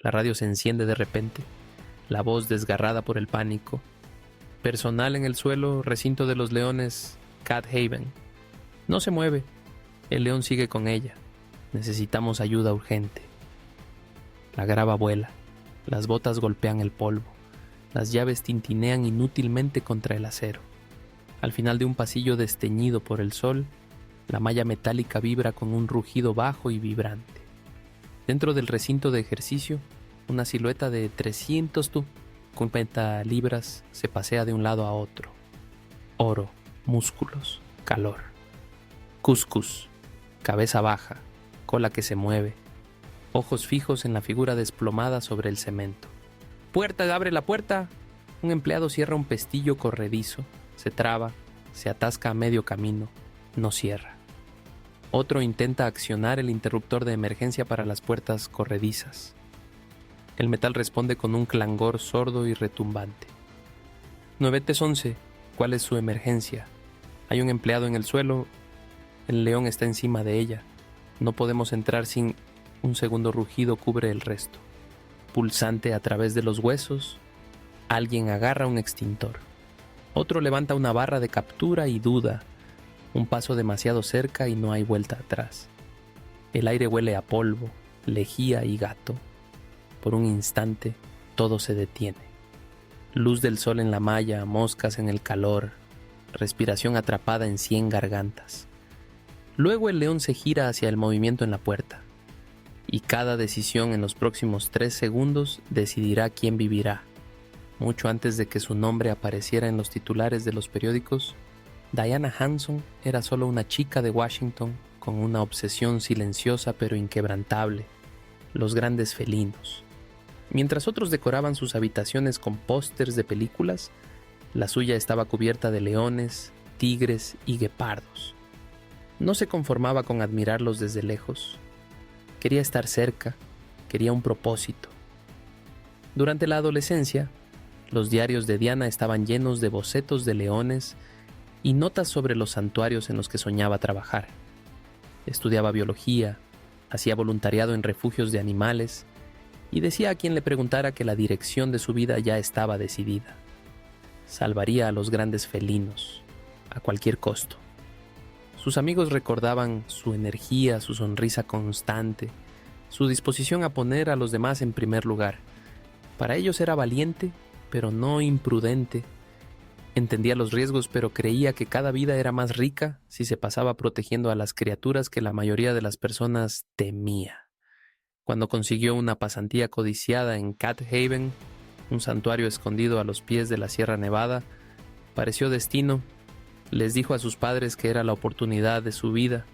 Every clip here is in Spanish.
La radio se enciende de repente, la voz desgarrada por el pánico. Personal en el suelo, recinto de los leones, Cat Haven. No se mueve, el león sigue con ella. Necesitamos ayuda urgente. La grava vuela, las botas golpean el polvo, las llaves tintinean inútilmente contra el acero. Al final de un pasillo desteñido por el sol, la malla metálica vibra con un rugido bajo y vibrante. Dentro del recinto de ejercicio, una silueta de 350 libras se pasea de un lado a otro. Oro, músculos, calor. Cuscus, cabeza baja, cola que se mueve, ojos fijos en la figura desplomada sobre el cemento. ¡Puerta, abre la puerta! Un empleado cierra un pestillo corredizo, se traba, se atasca a medio camino, no cierra. Otro intenta accionar el interruptor de emergencia para las puertas corredizas. El metal responde con un clangor sordo y retumbante. 911, ¿cuál es su emergencia? Hay un empleado en el suelo, el león está encima de ella. No podemos entrar sin... Un segundo rugido cubre el resto. Pulsante a través de los huesos, alguien agarra un extintor. Otro levanta una barra de captura y duda. Un paso demasiado cerca y no hay vuelta atrás. El aire huele a polvo, lejía y gato. Por un instante, todo se detiene. Luz del sol en la malla, moscas en el calor, respiración atrapada en 100 gargantas. Luego el león se gira hacia el movimiento en la puerta. Y cada decisión en los próximos 3 segundos decidirá quién vivirá. Mucho antes de que su nombre apareciera en los titulares de los periódicos, Diana Hanson era solo una chica de Washington con una obsesión silenciosa pero inquebrantable: los grandes felinos. Mientras otros decoraban sus habitaciones con pósters de películas, la suya estaba cubierta de leones, tigres y guepardos. No se conformaba con admirarlos desde lejos. Quería estar cerca, quería un propósito. Durante la adolescencia, los diarios de Diana estaban llenos de bocetos de leones y notas sobre los santuarios en los que soñaba trabajar. Estudiaba biología, hacía voluntariado en refugios de animales y decía a quien le preguntara que la dirección de su vida ya estaba decidida. Salvaría a los grandes felinos, a cualquier costo. Sus amigos recordaban su energía, su sonrisa constante, su disposición a poner a los demás en primer lugar. Para ellos era valiente, pero no imprudente. Entendía los riesgos, pero creía que cada vida era más rica si se pasaba protegiendo a las criaturas que la mayoría de las personas temía. Cuando consiguió una pasantía codiciada en Cat Haven, un santuario escondido a los pies de la Sierra Nevada, pareció destino. Les dijo a sus padres que era la oportunidad de su vida.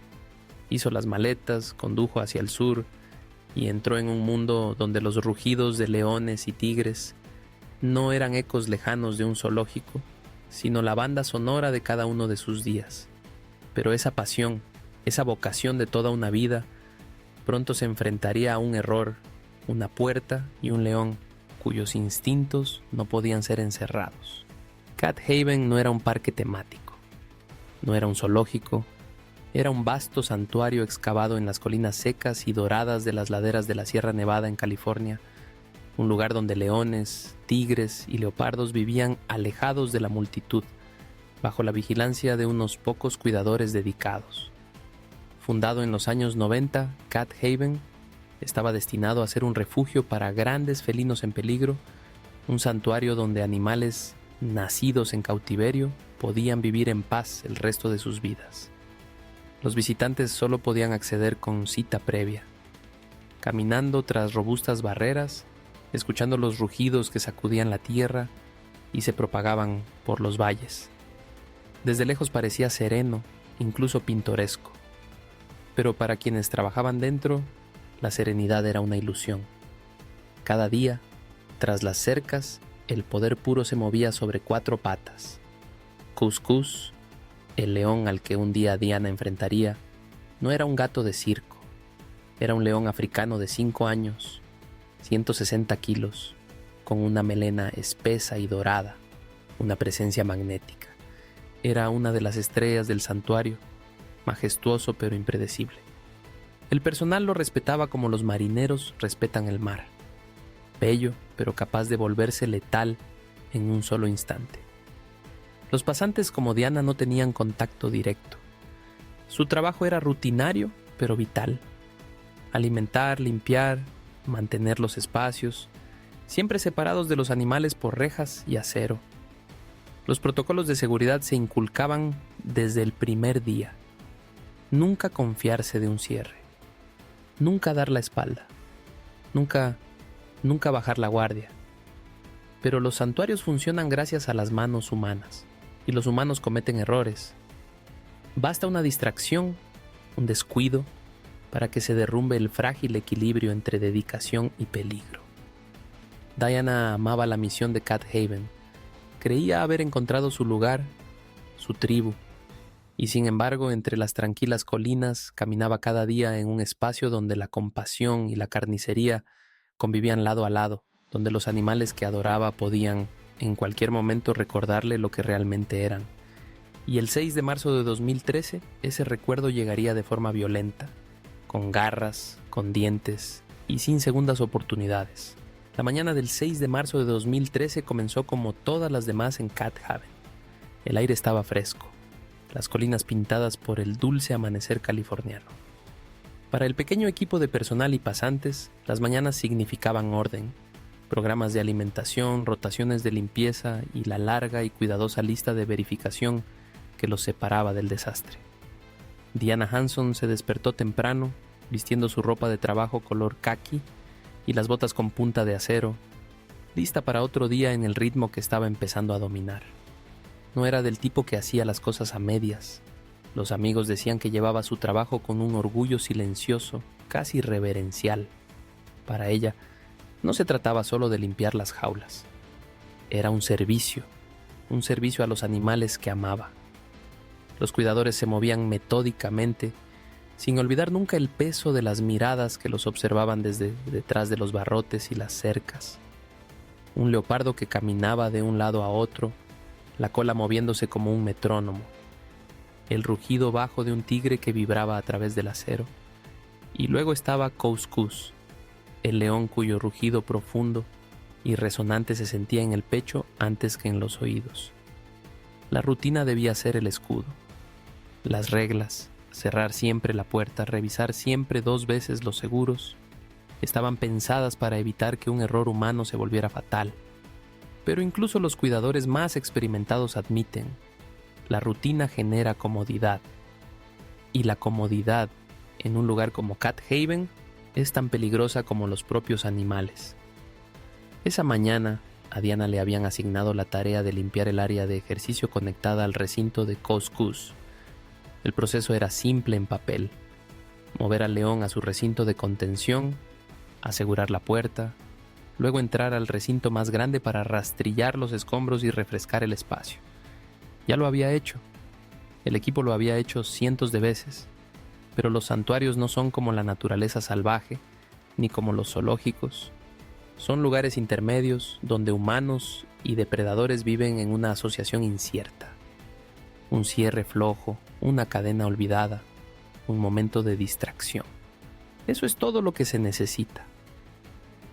Hizo las maletas, condujo hacia el sur y entró en un mundo donde los rugidos de leones y tigres no eran ecos lejanos de un zoológico, sino la banda sonora de cada uno de sus días. Pero esa pasión, esa vocación de toda una vida, pronto se enfrentaría a un error, una puerta y un león cuyos instintos no podían ser encerrados. Cat Haven no era un parque temático. No era un zoológico, era un vasto santuario excavado en las colinas secas y doradas de las laderas de la Sierra Nevada en California, un lugar donde leones, tigres y leopardos vivían alejados de la multitud, bajo la vigilancia de unos pocos cuidadores dedicados. Fundado en los años 90, Cat Haven estaba destinado a ser un refugio para grandes felinos en peligro, un santuario donde animales nacidos en cautiverio podían vivir en paz el resto de sus vidas. Los visitantes solo podían acceder con cita previa, caminando tras robustas barreras, escuchando los rugidos que sacudían la tierra y se propagaban por los valles. Desde lejos parecía sereno, incluso pintoresco, pero para quienes trabajaban dentro, la serenidad era una ilusión. Cada día, tras las cercas, el poder puro se movía sobre 4 patas. Cuscus, el león al que un día Diana enfrentaría, no era un gato de circo. Era un león africano de 5 años, 160 kilos, con una melena espesa y dorada, una presencia magnética. Era una de las estrellas del santuario, majestuoso pero impredecible. El personal lo respetaba como los marineros respetan el mar. bello, pero capaz de volverse letal en un solo instante. Los pasantes como Diana no tenían contacto directo. Su trabajo era rutinario, pero vital. Alimentar, limpiar, mantener los espacios, siempre separados de los animales por rejas y acero. Los protocolos de seguridad se inculcaban desde el primer día. Nunca confiarse de un cierre. Nunca dar la espalda. Nunca bajar la guardia. Pero los santuarios funcionan gracias a las manos humanas, y los humanos cometen errores. Basta una distracción, un descuido, para que se derrumbe el frágil equilibrio entre dedicación y peligro. Diana amaba la misión de Cat Haven. Creía haber encontrado su lugar, su tribu, y sin embargo, entre las tranquilas colinas, caminaba cada día en un espacio donde la compasión y la carnicería convivían lado a lado, donde los animales que adoraba podían, en cualquier momento, recordarle lo que realmente eran. Y el 6 de marzo de 2013, ese recuerdo llegaría de forma violenta, con garras, con dientes y sin segundas oportunidades. La mañana del 6 de marzo de 2013 comenzó como todas las demás en Cat Haven. El aire estaba fresco, las colinas pintadas por el dulce amanecer californiano. Para el pequeño equipo de personal y pasantes, las mañanas significaban orden, programas de alimentación, rotaciones de limpieza y la larga y cuidadosa lista de verificación que los separaba del desastre. Diana Hanson se despertó temprano, vistiendo su ropa de trabajo color caqui y las botas con punta de acero, lista para otro día en el ritmo que estaba empezando a dominar. No era del tipo que hacía las cosas a medias. Los amigos decían que llevaba su trabajo con un orgullo silencioso, casi reverencial. Para ella, no se trataba solo de limpiar las jaulas. Era un servicio a los animales que amaba. Los cuidadores se movían metódicamente, sin olvidar nunca el peso de las miradas que los observaban desde detrás de los barrotes y las cercas. Un leopardo que caminaba de un lado a otro, la cola moviéndose como un metrónomo. El rugido bajo de un tigre que vibraba a través del acero. Y luego estaba Cuscus, el león cuyo rugido profundo y resonante se sentía en el pecho antes que en los oídos. La rutina debía ser el escudo. Las reglas, cerrar siempre la puerta, revisar siempre 2 veces los seguros, estaban pensadas para evitar que un error humano se volviera fatal. Pero incluso los cuidadores más experimentados admiten, la rutina genera comodidad. Y la comodidad en un lugar como Cat Haven es tan peligrosa como los propios animales. Esa mañana, a Diana le habían asignado la tarea de limpiar el área de ejercicio conectada al recinto de Cuscus. El proceso era simple en papel: mover al león a su recinto de contención, asegurar la puerta, luego entrar al recinto más grande para rastrillar los escombros y refrescar el espacio. Ya lo había hecho. El equipo lo había hecho cientos de veces, pero los santuarios no son como la naturaleza salvaje, ni como los zoológicos. Son lugares intermedios donde humanos y depredadores viven en una asociación incierta. Un cierre flojo, una cadena olvidada, un momento de distracción. Eso es todo lo que se necesita.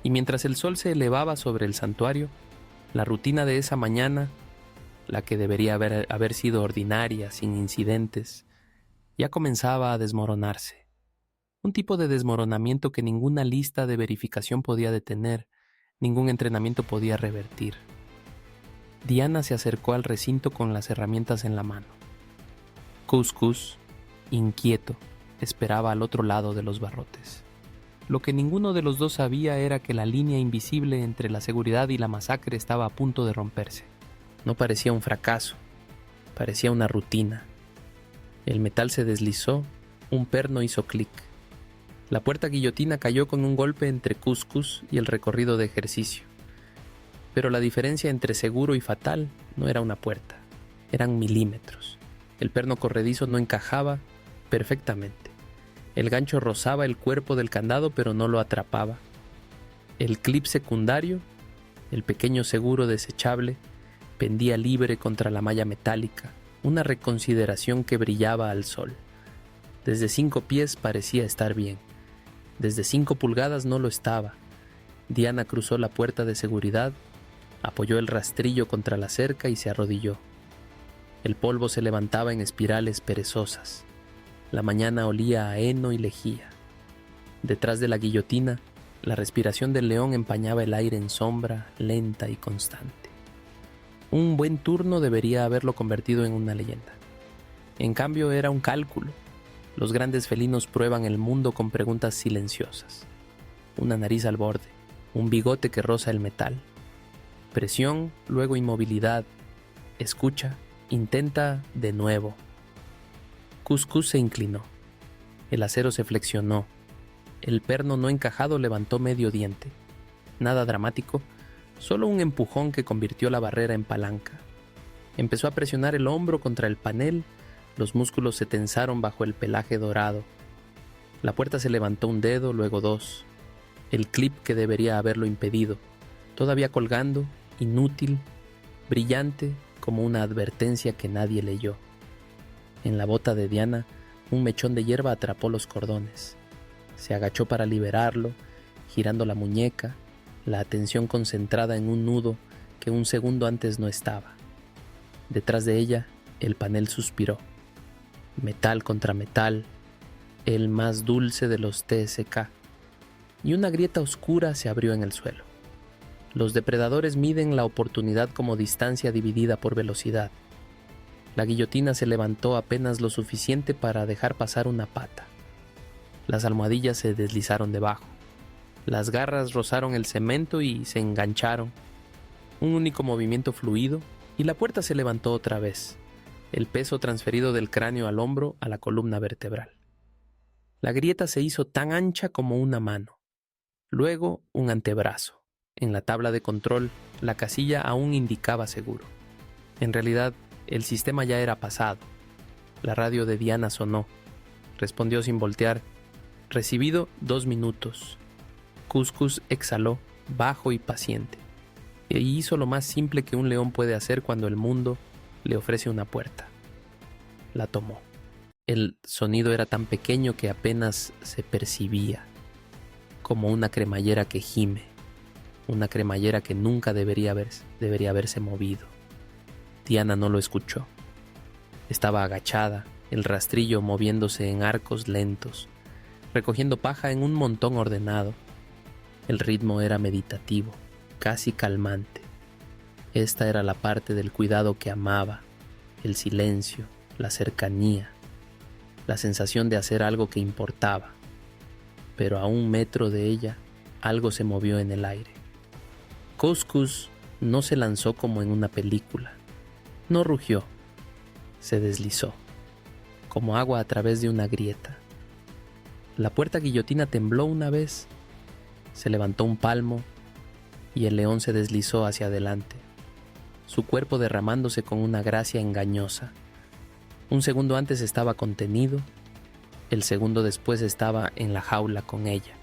Y mientras el sol se elevaba sobre el santuario, la rutina de esa mañana, la que debería haber sido ordinaria, sin incidentes, ya comenzaba a desmoronarse. Un tipo de desmoronamiento que ninguna lista de verificación podía detener, ningún entrenamiento podía revertir. Diana se acercó al recinto con las herramientas en la mano. Cuscus, inquieto, esperaba al otro lado de los barrotes. Lo que ninguno de los dos sabía era que la línea invisible entre la seguridad y la masacre estaba a punto de romperse. No parecía un fracaso, parecía una rutina. El metal se deslizó, un perno hizo clic. La puerta guillotina cayó con un golpe entre Cuscus y el recorrido de ejercicio. Pero la diferencia entre seguro y fatal no era una puerta, eran milímetros. El perno corredizo no encajaba perfectamente. El gancho rozaba el cuerpo del candado, pero no lo atrapaba. El clip secundario, el pequeño seguro desechable, pendía libre contra la malla metálica, una reconsideración que brillaba al sol. Desde 5 pies parecía estar bien. Desde 5 pulgadas no lo estaba. Diana cruzó la puerta de seguridad, apoyó el rastrillo contra la cerca y se arrodilló. El polvo se levantaba en espirales perezosas. La mañana olía a heno y lejía. Detrás de la guillotina, la respiración del león empañaba el aire en sombra, lenta y constante. Un buen turno debería haberlo convertido en una leyenda. En cambio, era un cálculo. Los grandes felinos prueban el mundo con preguntas silenciosas. Una nariz al borde, un bigote que roza el metal. Presión, luego inmovilidad. Escucha, intenta de nuevo. Cuscus se inclinó. El acero se flexionó. El perno no encajado levantó medio diente. Nada dramático, solo un empujón que convirtió la barrera en palanca. Empezó a presionar el hombro contra el panel, los músculos se tensaron bajo el pelaje dorado. La puerta se levantó un dedo, luego dos. El clip que debería haberlo impedido, todavía colgando, inútil, brillante como una advertencia que nadie leyó. En la bota de Diana, un mechón de hierba atrapó los cordones. Se agachó para liberarlo, girando la muñeca, la atención concentrada en un nudo que un segundo antes no estaba. Detrás de ella, el panel suspiró. Metal contra metal, el más dulce de los TSK, y una grieta oscura se abrió en el suelo. Los depredadores miden la oportunidad como distancia dividida por velocidad. La guillotina se levantó apenas lo suficiente para dejar pasar una pata. Las almohadillas se deslizaron debajo. Las garras rozaron el cemento y se engancharon. Un único movimiento fluido y la puerta se levantó otra vez, el peso transferido del cráneo al hombro a la columna vertebral. La grieta se hizo tan ancha como una mano, luego un antebrazo. En la tabla de control, la casilla aún indicaba seguro. En realidad, el sistema ya era pasado. La radio de Diana sonó. Respondió sin voltear. Recibido 2 minutos. Cuscus exhaló, bajo y paciente. E hizo lo más simple que un león puede hacer cuando el mundo le ofrece una puerta. La tomó. El sonido era tan pequeño que apenas se percibía, como una cremallera que gime, una cremallera que nunca debería haberse movido. Diana no lo escuchó. Estaba agachada, el rastrillo moviéndose en arcos lentos, recogiendo paja en un montón ordenado. El ritmo era meditativo, casi calmante. Esta era la parte del cuidado que amaba, el silencio, la cercanía, la sensación de hacer algo que importaba. Pero a 1 metro de ella, algo se movió en el aire. Cuscus no se lanzó como en una película. No rugió. Se deslizó, como agua a través de una grieta. La puerta guillotina tembló una vez, se levantó un palmo y el león se deslizó hacia adelante, su cuerpo derramándose con una gracia engañosa. Un segundo antes estaba contenido, el segundo después estaba en la jaula con ella.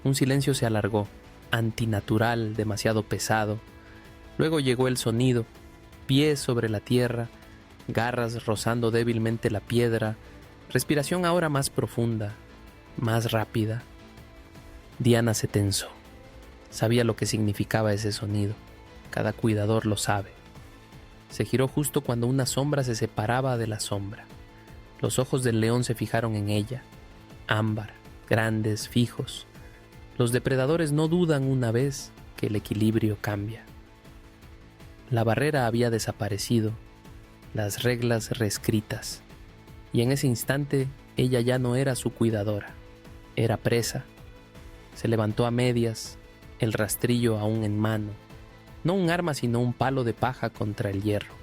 Un silencio se alargó, antinatural, demasiado pesado. Luego llegó el sonido, pies sobre la tierra, garras rozando débilmente la piedra, respiración ahora más profunda, más rápida. Diana se tensó. Sabía lo que significaba ese sonido. Cada cuidador lo sabe. Se giró justo cuando una sombra se separaba de la sombra. Los ojos del león se fijaron en ella, ámbar, grandes, fijos. Los depredadores no dudan una vez que el equilibrio cambia. La barrera había desaparecido, las reglas reescritas, y en ese instante ella ya no era su cuidadora, era presa. Se levantó a medias, el rastrillo aún en mano, no un arma sino un palo de paja contra el hierro.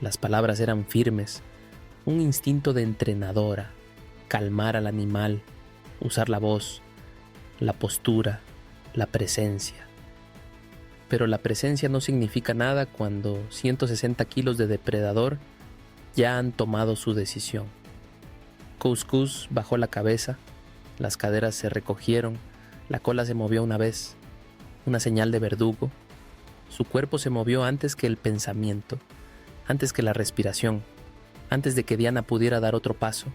Las palabras eran firmes, un instinto de entrenadora, calmar al animal, usar la voz, la postura, la presencia. Pero la presencia no significa nada cuando 160 kilos de depredador ya han tomado su decisión. Cuscus bajó la cabeza, las caderas se recogieron, la cola se movió una vez, una señal de verdugo. Su cuerpo se movió antes que el pensamiento, antes que la respiración, antes de que Diana pudiera dar otro paso.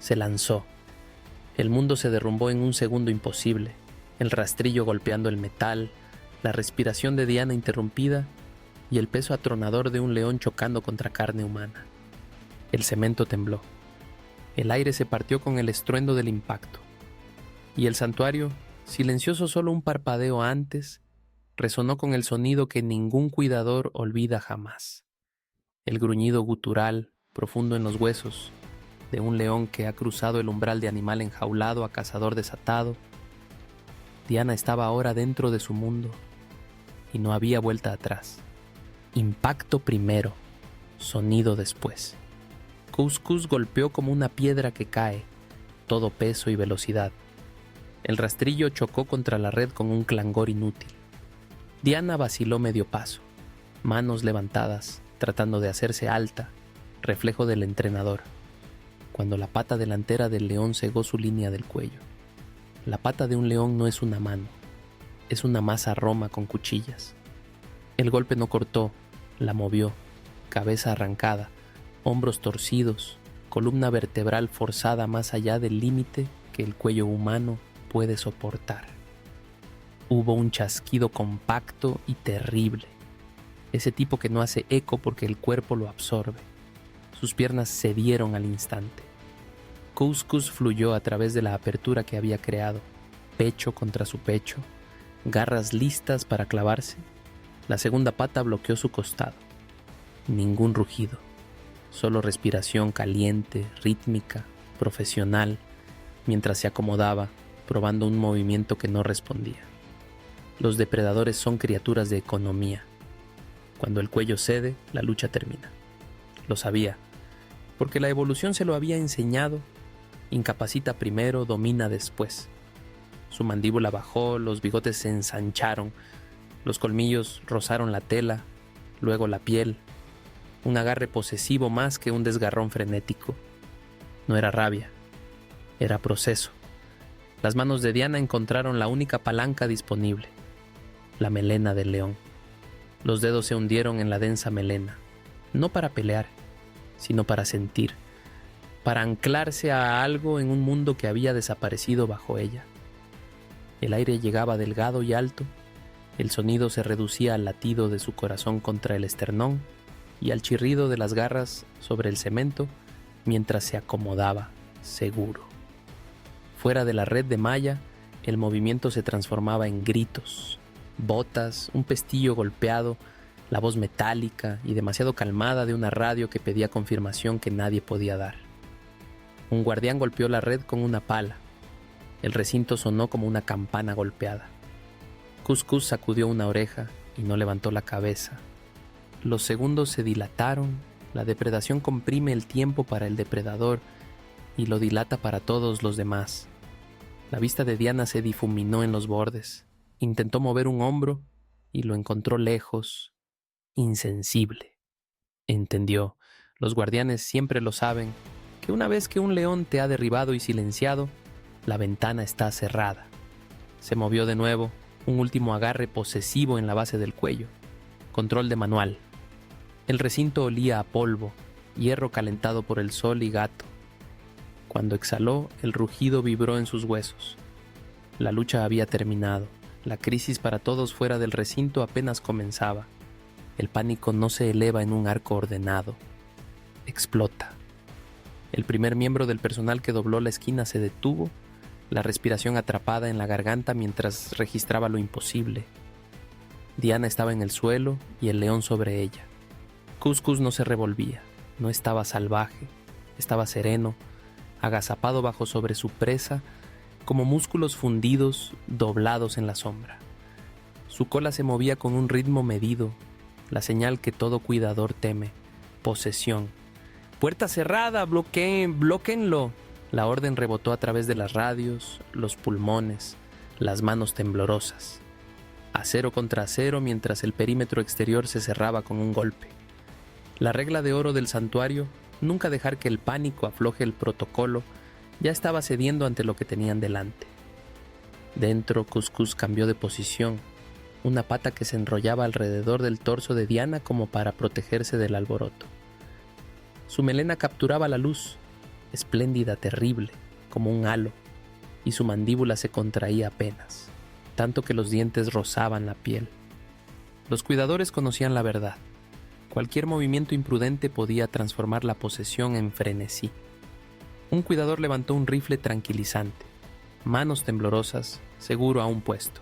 Se lanzó. El mundo se derrumbó en un segundo imposible, el rastrillo golpeando el metal, la respiración de Diana interrumpida y el peso atronador de un león chocando contra carne humana. El cemento tembló. El aire se partió con el estruendo del impacto. Y el santuario, silencioso solo un parpadeo antes, resonó con el sonido que ningún cuidador olvida jamás. El gruñido gutural, profundo en los huesos, de un león que ha cruzado el umbral de animal enjaulado a cazador desatado. Diana estaba ahora dentro de su mundo y no había vuelta atrás. Impacto primero, sonido después. Cuscus golpeó como una piedra que cae, todo peso y velocidad. El rastrillo chocó contra la red con un clangor inútil. Diana vaciló medio paso, manos levantadas, tratando de hacerse alta, reflejo del entrenador, cuando la pata delantera del león cegó su línea del cuello. La pata de un león no es una mano, es una masa roma con cuchillas. El golpe no cortó, la movió, cabeza arrancada, hombros torcidos, columna vertebral forzada más allá del límite que el cuello humano puede soportar. Hubo un chasquido compacto y terrible, ese tipo que no hace eco porque el cuerpo lo absorbe. Sus piernas cedieron al instante. Cuscus fluyó a través de la apertura que había creado, pecho contra su pecho, garras listas para clavarse. La segunda pata bloqueó su costado. Ningún rugido, solo respiración caliente, rítmica, profesional, mientras se acomodaba, probando un movimiento que no respondía. Los depredadores son criaturas de economía. Cuando el cuello cede, la lucha termina. Lo sabía, porque la evolución se lo había enseñado. Incapacita primero, domina después. Su mandíbula bajó, los bigotes se ensancharon, los colmillos rozaron la tela, luego la piel. Un agarre posesivo más que un desgarrón frenético. No era rabia, era proceso. Las manos de Diana encontraron la única palanca disponible, la melena del león. Los dedos se hundieron en la densa melena, no para pelear, sino para sentir, para anclarse a algo en un mundo que había desaparecido bajo ella. El aire llegaba delgado y alto, el sonido se reducía al latido de su corazón contra el esternón y al chirrido de las garras sobre el cemento mientras se acomodaba, seguro. Fuera de la red de malla, el movimiento se transformaba en gritos, botas, un pestillo golpeado, la voz metálica y demasiado calmada de una radio que pedía confirmación que nadie podía dar. Un guardián golpeó la red con una pala. El recinto sonó como una campana golpeada. Cuscus sacudió una oreja y no levantó la cabeza. Los segundos se dilataron. La depredación comprime el tiempo para el depredador y lo dilata para todos los demás. La vista de Diana se difuminó en los bordes. Intentó mover un hombro y lo encontró lejos, insensible. Entendió, los guardianes siempre lo saben, que una vez que un león te ha derribado y silenciado, la ventana está cerrada. Se movió de nuevo, un último agarre posesivo en la base del cuello. Control de manual. El recinto olía a polvo, hierro calentado por el sol y gato. Cuando exhaló, el rugido vibró en sus huesos. La lucha había terminado. La crisis para todos fuera del recinto apenas comenzaba. El pánico no se eleva en un arco ordenado. Explota. El primer miembro del personal que dobló la esquina se detuvo, la respiración atrapada en la garganta mientras registraba lo imposible. Diana estaba en el suelo y el león sobre ella. Cuscus no se revolvía, no estaba salvaje, estaba sereno, agazapado bajo sobre su presa, como músculos fundidos, doblados en la sombra. Su cola se movía con un ritmo medido, la señal que todo cuidador teme: posesión. ¡Puerta cerrada! ¡Blóquenlo! La orden rebotó a través de las radios, los pulmones, las manos temblorosas. Acero contra acero mientras el perímetro exterior se cerraba con un golpe. La regla de oro del santuario, nunca dejar que el pánico afloje el protocolo, ya estaba cediendo ante lo que tenían delante. Dentro, Cuscus cambió de posición, una pata que se enrollaba alrededor del torso de Diana como para protegerse del alboroto. Su melena capturaba la luz, espléndida, terrible, como un halo. y su mandíbula se contraía apenas, tanto que los dientes rozaban la piel. Los cuidadores conocían la verdad. Cualquier movimiento imprudente podía transformar la posesión en frenesí. Un cuidador levantó un rifle tranquilizante, manos temblorosas, seguro a un puesto.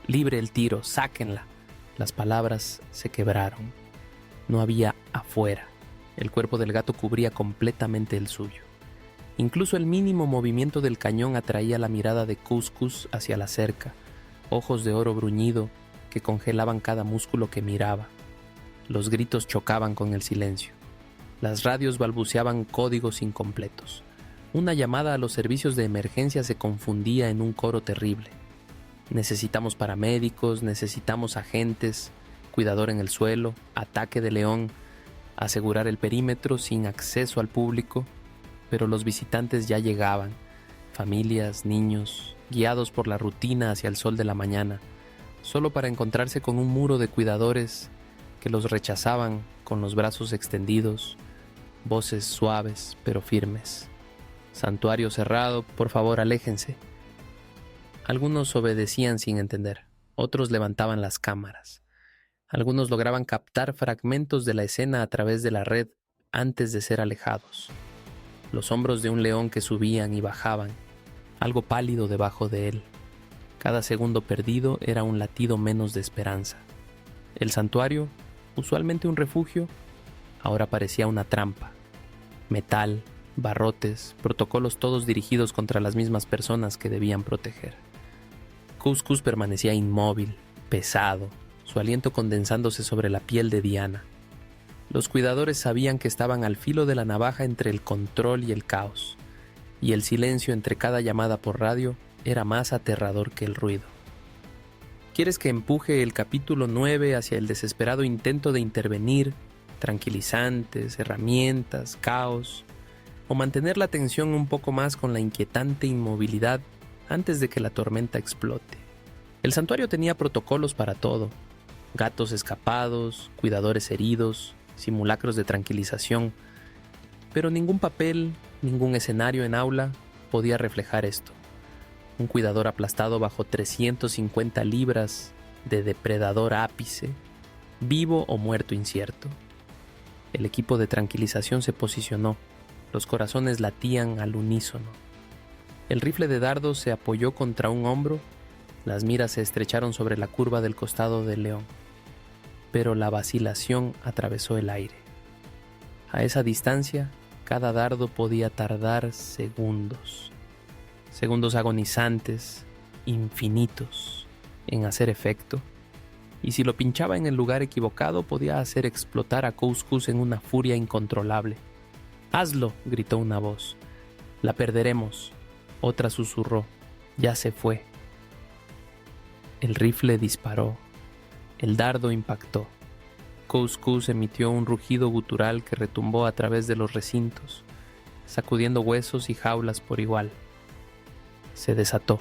«Libre el tiro, sáquenla». Las palabras se quebraron. No había afuera. El cuerpo del gato cubría completamente el suyo. Incluso el mínimo movimiento del cañón atraía la mirada de Cuscus hacia la cerca, ojos de oro bruñido que congelaban cada músculo que miraba. Los gritos chocaban con el silencio. Las radios balbuceaban códigos incompletos. Una llamada a los servicios de emergencia se confundía en un coro terrible. Necesitamos paramédicos, necesitamos agentes, cuidador en el suelo, ataque de león, asegurar el perímetro sin acceso al público, pero los visitantes ya llegaban, familias, niños, guiados por la rutina hacia el sol de la mañana, solo para encontrarse con un muro de cuidadores que los rechazaban con los brazos extendidos, voces suaves pero firmes. «Santuario cerrado, por favor, aléjense». Algunos obedecían sin entender, otros levantaban las cámaras. Algunos lograban captar fragmentos de la escena a través de la red antes de ser alejados. Los hombros de un león que subían y bajaban, algo pálido debajo de él. Cada segundo perdido era un latido menos de esperanza. El santuario, usualmente un refugio, ahora parecía una trampa. Metal, barrotes, protocolos todos dirigidos contra las mismas personas que debían proteger. Cuscus permanecía inmóvil, pesado, su aliento condensándose sobre la piel de Diana. Los cuidadores sabían que estaban al filo de la navaja entre el control y el caos, y el silencio entre cada llamada por radio era más aterrador que el ruido. ¿Quieres que empuje el capítulo 9 hacia el desesperado intento de intervenir, tranquilizantes, herramientas, caos, o mantener la tensión un poco más con la inquietante inmovilidad antes de que la tormenta explote? El santuario tenía protocolos para todo: gatos escapados, cuidadores heridos, simulacros de tranquilización, pero ningún papel, ningún escenario en aula podía reflejar esto. Un cuidador aplastado bajo 350 libras de depredador ápice, vivo o muerto incierto. El equipo de tranquilización se posicionó, los corazones latían al unísono. El rifle de dardos se apoyó contra un hombro, las miras se estrecharon sobre la curva del costado del león. Pero la vacilación atravesó el aire. A esa distancia, cada dardo podía tardar segundos. Segundos agonizantes, infinitos, en hacer efecto. Y si lo pinchaba en el lugar equivocado, podía hacer explotar a Cuscus en una furia incontrolable. «¡Hazlo!», gritó una voz. «La perderemos». Otra susurró. «Ya se fue». El rifle disparó. El dardo impactó. Cuscus emitió un rugido gutural que retumbó a través de los recintos, sacudiendo huesos y jaulas por igual. Se desató.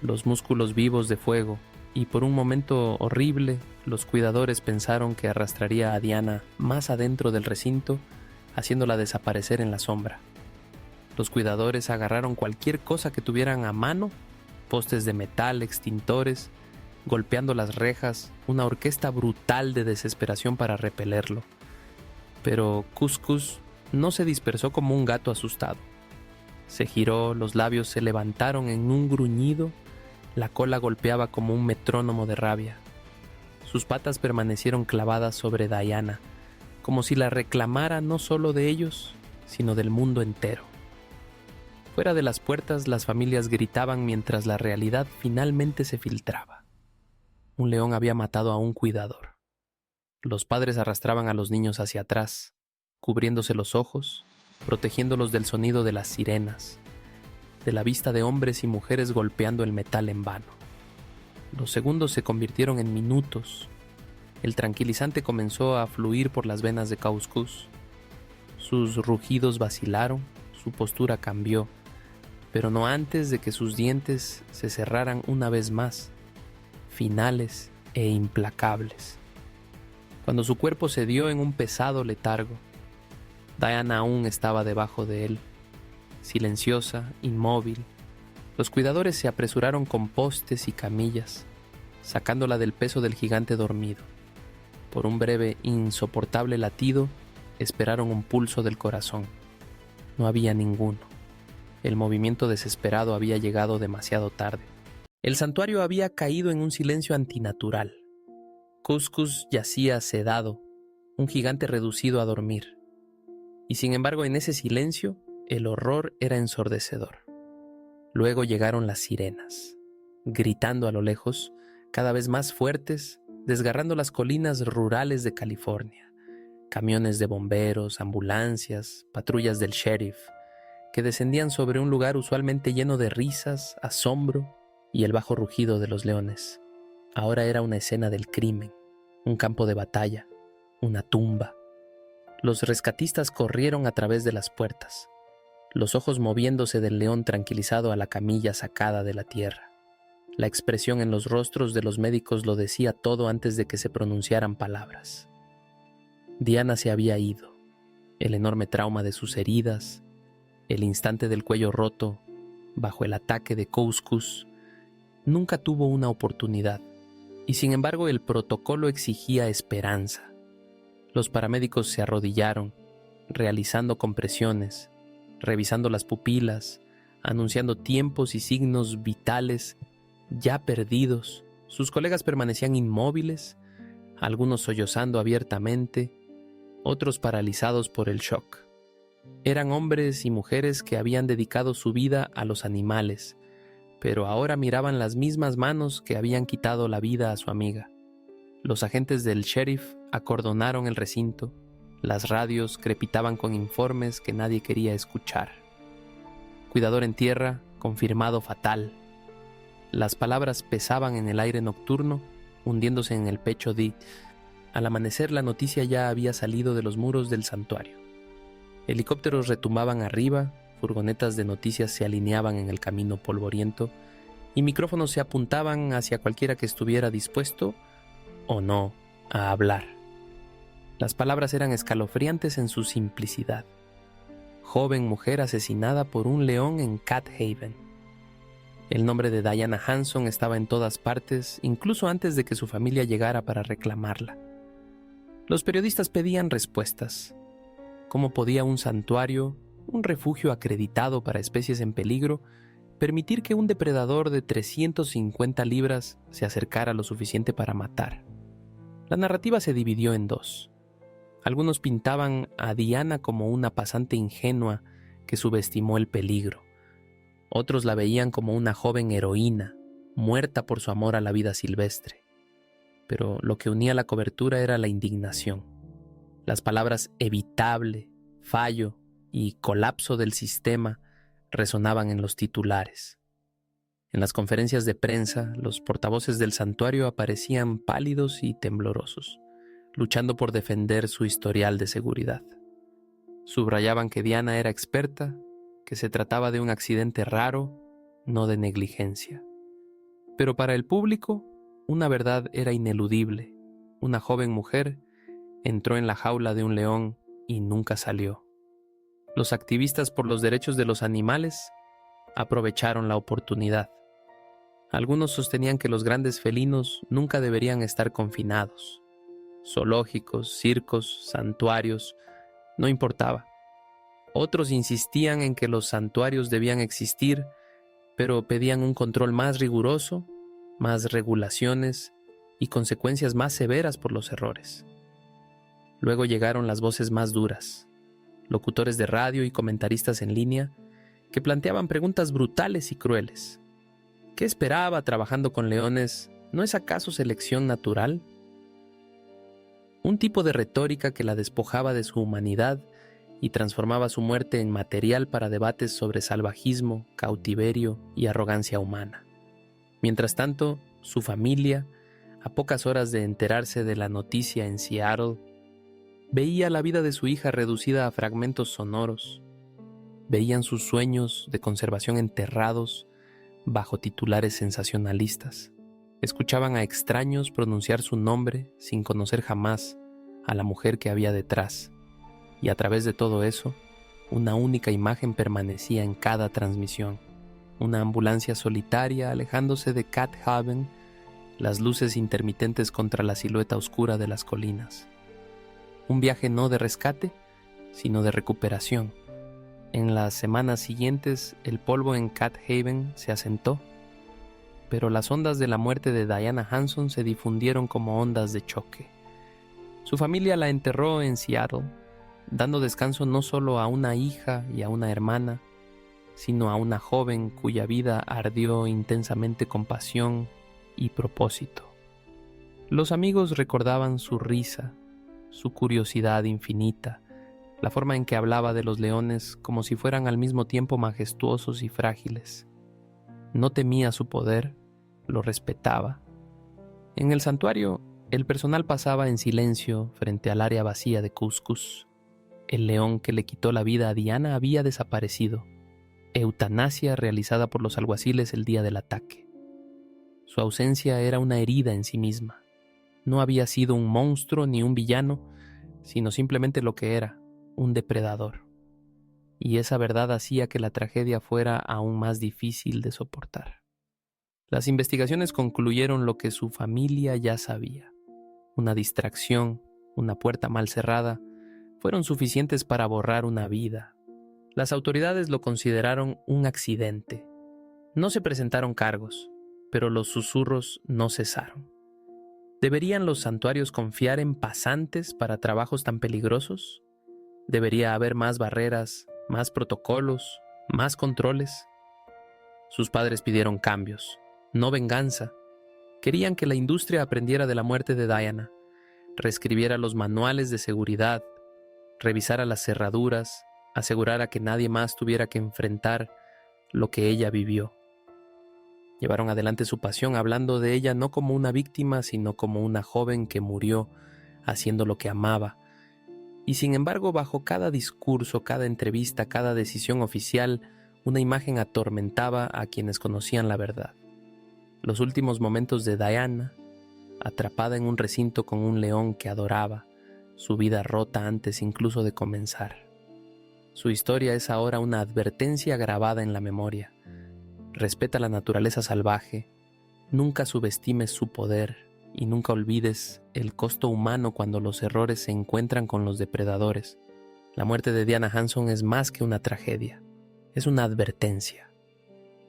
Los músculos vivos de fuego, y por un momento horrible, los cuidadores pensaron que arrastraría a Diana más adentro del recinto, haciéndola desaparecer en la sombra. Los cuidadores agarraron cualquier cosa que tuvieran a mano, postes de metal, extintores, golpeando las rejas, una orquesta brutal de desesperación para repelerlo. Pero Cuscus no se dispersó como un gato asustado. Se giró, los labios se levantaron en un gruñido, la cola golpeaba como un metrónomo de rabia. Sus patas permanecieron clavadas sobre Diana, como si la reclamara no solo de ellos, sino del mundo entero. Fuera de las puertas, las familias gritaban mientras la realidad finalmente se filtraba. Un león había matado a un cuidador. Los padres arrastraban a los niños hacia atrás, cubriéndose los ojos, protegiéndolos del sonido de las sirenas, de la vista de hombres y mujeres golpeando el metal en vano. Los segundos se convirtieron en minutos. El tranquilizante comenzó a fluir por las venas de Cuscus. Sus rugidos vacilaron, su postura cambió, pero no antes de que sus dientes se cerraran una vez más, finales e implacables. Cuando su cuerpo cedió en un pesado letargo, Diana aún estaba debajo de él, silenciosa, inmóvil, Los cuidadores se apresuraron con postes y camillas, sacándola del peso del gigante dormido. Por un breve, insoportable latido, esperaron un pulso del corazón. No había ninguno. El movimiento desesperado había llegado demasiado tarde. El santuario había caído en un silencio antinatural. Cuscus yacía sedado, un gigante reducido a dormir. Y sin embargo, en ese silencio, el horror era ensordecedor. Luego llegaron las sirenas, gritando a lo lejos, cada vez más fuertes, desgarrando las colinas rurales de California. Camiones de bomberos, ambulancias, patrullas del sheriff, que descendían sobre un lugar usualmente lleno de risas, asombro y el bajo rugido de los leones. Ahora era una escena del crimen, un campo de batalla, una tumba. Los rescatistas corrieron a través de las puertas, los ojos moviéndose del león tranquilizado a la camilla sacada de la tierra. La expresión en los rostros de los médicos lo decía todo antes de que se pronunciaran palabras. Diana se había ido. El enorme trauma de sus heridas, el instante del cuello roto bajo el ataque de Cuscus, nunca tuvo una oportunidad, y sin embargo el protocolo exigía esperanza. Los paramédicos se arrodillaron, realizando compresiones, revisando las pupilas, anunciando tiempos y signos vitales ya perdidos. Sus colegas permanecían inmóviles, algunos sollozando abiertamente, otros paralizados por el shock. Eran hombres y mujeres que habían dedicado su vida a los animales, pero ahora miraban las mismas manos que habían quitado la vida a su amiga. Los agentes del sheriff acordonaron el recinto, las radios crepitaban con informes que nadie quería escuchar. Cuidador en tierra, confirmado fatal. Las palabras pesaban en el aire nocturno, hundiéndose en el pecho de... Al amanecer la noticia ya había salido de los muros del santuario. Helicópteros retumbaban arriba, furgonetas de noticias se alineaban en el camino polvoriento y micrófonos se apuntaban hacia cualquiera que estuviera dispuesto, o no, a hablar. Las palabras eran escalofriantes en su simplicidad. Joven mujer asesinada por un león en Cat Haven. El nombre de Diana Hanson estaba en todas partes, incluso antes de que su familia llegara para reclamarla. Los periodistas pedían respuestas. ¿Cómo podía un santuario, un refugio acreditado para especies en peligro, permitir que un depredador de 350 libras se acercara lo suficiente para matar? La narrativa se dividió en dos. Algunos pintaban a Diana como una pasante ingenua que subestimó el peligro. Otros la veían como una joven heroína, muerta por su amor a la vida silvestre. Pero lo que unía la cobertura era la indignación. Las palabras evitable, fallo y colapso del sistema resonaban en los titulares. En las conferencias de prensa, los portavoces del santuario aparecían pálidos y temblorosos, luchando por defender su historial de seguridad. Subrayaban que Diana era experta, que se trataba de un accidente raro, no de negligencia. Pero para el público, una verdad era ineludible. Una joven mujer entró en la jaula de un león y nunca salió. Los activistas por los derechos de los animales aprovecharon la oportunidad. Algunos sostenían que los grandes felinos nunca deberían estar confinados. Zoológicos, circos, santuarios, no importaba. Otros insistían en que los santuarios debían existir, pero pedían un control más riguroso, más regulaciones y consecuencias más severas por los errores. Luego llegaron las voces más duras, locutores de radio y comentaristas en línea que planteaban preguntas brutales y crueles. ¿Qué esperaba trabajando con leones? ¿No es acaso selección natural? Un tipo de retórica que la despojaba de su humanidad y transformaba su muerte en material para debates sobre salvajismo, cautiverio y arrogancia humana. Mientras tanto, su familia, a pocas horas de enterarse de la noticia en Seattle, veía la vida de su hija reducida a fragmentos sonoros. Veían sus sueños de conservación enterrados bajo titulares sensacionalistas. Escuchaban a extraños pronunciar su nombre sin conocer jamás a la mujer que había detrás. Y a través de todo eso, una única imagen permanecía en cada transmisión: una ambulancia solitaria alejándose de Cat Haven, las luces intermitentes contra la silueta oscura de las colinas. Un viaje no de rescate, sino de recuperación. En las semanas siguientes, el polvo en Cat Haven se asentó, pero las ondas de la muerte de Diana Hanson se difundieron como ondas de choque. Su familia la enterró en Seattle, dando descanso no solo a una hija y a una hermana, sino a una joven cuya vida ardió intensamente con pasión y propósito. Los amigos recordaban su risa, su curiosidad infinita, la forma en que hablaba de los leones como si fueran al mismo tiempo majestuosos y frágiles. No temía su poder, lo respetaba. En el santuario, el personal pasaba en silencio frente al área vacía de Cuscus. El león que le quitó la vida a Diana había desaparecido. Eutanasia realizada por los alguaciles el día del ataque. Su ausencia era una herida en sí misma. No había sido un monstruo ni un villano, sino simplemente lo que era, un depredador. Y esa verdad hacía que la tragedia fuera aún más difícil de soportar. Las investigaciones concluyeron lo que su familia ya sabía. Una distracción, una puerta mal cerrada, fueron suficientes para borrar una vida. Las autoridades lo consideraron un accidente. No se presentaron cargos, pero los susurros no cesaron. ¿Deberían los santuarios confiar en pasantes para trabajos tan peligrosos? ¿Debería haber más barreras, más protocolos, más controles? Sus padres pidieron cambios, no venganza. Querían que la industria aprendiera de la muerte de Diana, reescribiera los manuales de seguridad, revisara las cerraduras, asegurara que nadie más tuviera que enfrentar lo que ella vivió. Llevaron adelante su pasión hablando de ella no como una víctima, sino como una joven que murió haciendo lo que amaba. Y sin embargo, bajo cada discurso, cada entrevista, cada decisión oficial, una imagen atormentaba a quienes conocían la verdad. Los últimos momentos de Diana, atrapada en un recinto con un león que adoraba, su vida rota antes incluso de comenzar. Su historia es ahora una advertencia grabada en la memoria. Respeta la naturaleza salvaje, nunca subestimes su poder y nunca olvides el costo humano cuando los errores se encuentran con los depredadores. La muerte de Diana Hanson es más que una tragedia, es una advertencia.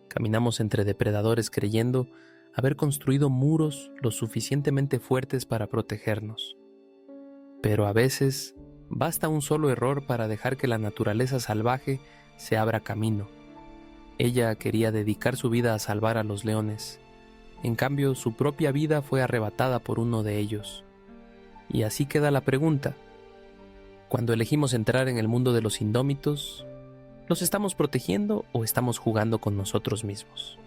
Caminamos entre depredadores creyendo haber construido muros lo suficientemente fuertes para protegernos. Pero a veces basta un solo error para dejar que la naturaleza salvaje se abra camino. Ella quería dedicar su vida a salvar a los leones. En cambio, su propia vida fue arrebatada por uno de ellos. Y así queda la pregunta. Cuando elegimos entrar en el mundo de los indómitos, ¿los estamos protegiendo o estamos jugando con nosotros mismos?